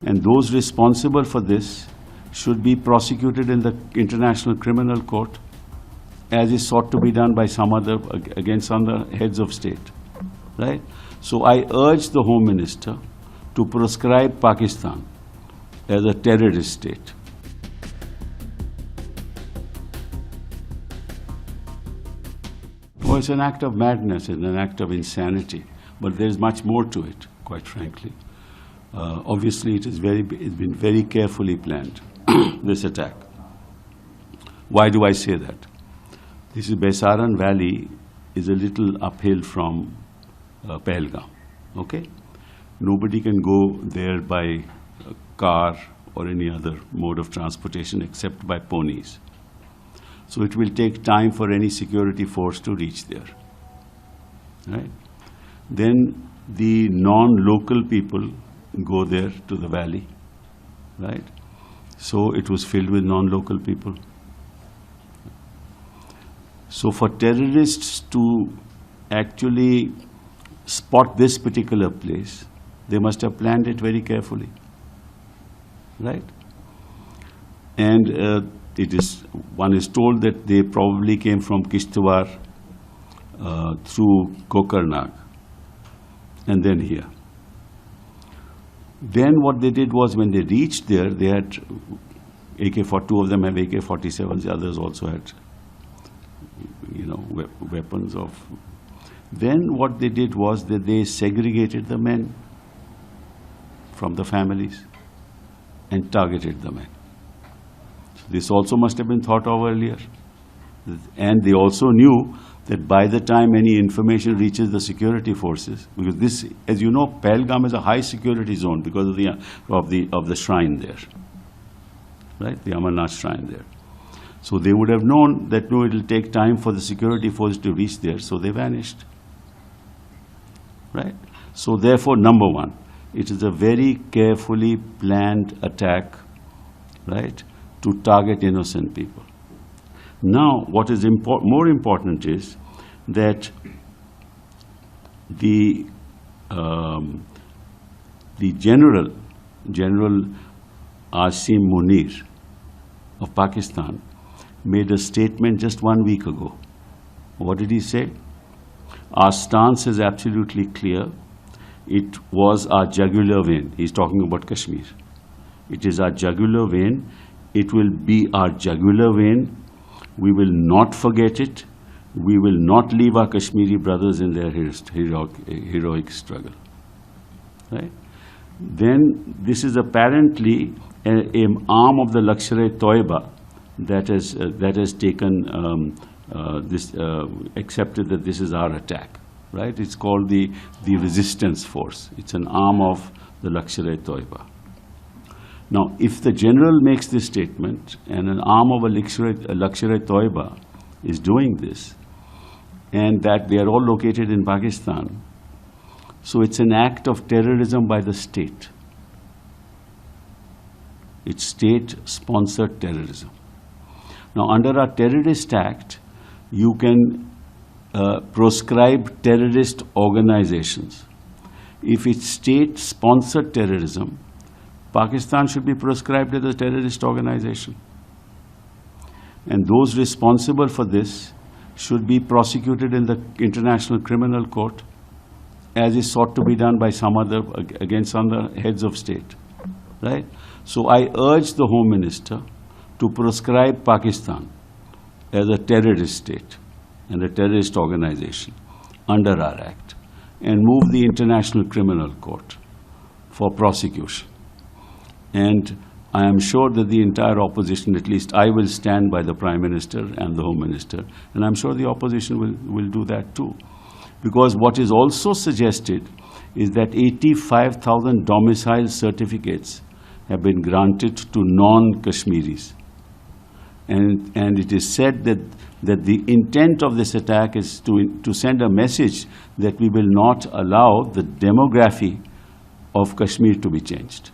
And those responsible for this should be prosecuted in the International Criminal Court, as is sought to be done by some other, against other heads of state, right? So I urge the Home Minister to proscribe Pakistan as a terrorist state. Oh, it's an act of madness, it's an act of insanity, but there's much more to it, quite frankly. Obviously, it's been very carefully planned, this attack. Why do I say that? This is Baisaran Valley is a little uphill from Pahalgam, okay? Nobody can go there by car or any other mode of transportation except by ponies. So it will take time for any security force to reach there, right? Then the non-local people go there to the valley, right? So it was filled with non-local people. So for terrorists to actually spot this particular place, they must have planned it very carefully, right? And one is told that they probably came from Kishtwar through Kokarnag and then here. Then what they did was, when they reached there, they had AK-47, two of them have AK-47s, the others also had, weapons of. Then what they did was that they segregated the men from the families and targeted the men. So this also must have been thought of earlier. And they also knew that by the time any information reaches the security forces, because this, as you know, Pahalgam is a high security zone because of the shrine there, right? The Amarnath shrine there. So they would have known that no, it will take time for the security forces to reach there, so they vanished, right? So therefore, number one, it is a very carefully planned attack, right, to target innocent people. Now, what is more important is that the General Asim Munir of Pakistan made a statement just 1 week ago. What did he say? Our stance is absolutely clear. It was our jugular vein. He's talking about Kashmir. It is our jugular vein. It will be our jugular vein. We will not forget it. We will not leave our Kashmiri brothers in their heroic struggle. Right? Then this is apparently an arm of the Lashkar-e-Toiba that has taken accepted that this is our attack. Right? It's called the resistance force. It's an arm of the Lashkar-e-Toiba. Now, if the general makes this statement and an arm of a Lashkar-e-Toiba is doing this, and that they are all located in Pakistan, so it's an act of terrorism by the state. It's state-sponsored terrorism. Now, under our Terrorist Act, you can proscribe terrorist organizations. If it's state-sponsored terrorism, Pakistan should be proscribed as a terrorist organization. And those responsible for this should be prosecuted in the International Criminal Court, as is sought to be done by some other, against other heads of state, right? So I urge the Home Minister to proscribe Pakistan as a terrorist state and a terrorist organization under our Act, and move the International Criminal Court for prosecution. And I am sure that the entire opposition, at least I will stand by the Prime Minister and the Home Minister, and I'm sure the opposition will do that too. Because what is also suggested is that 85,000 domicile certificates have been granted to non-Kashmiris. And it is said that the intent of this attack is to send a message that we will not allow the demography of Kashmir to be changed.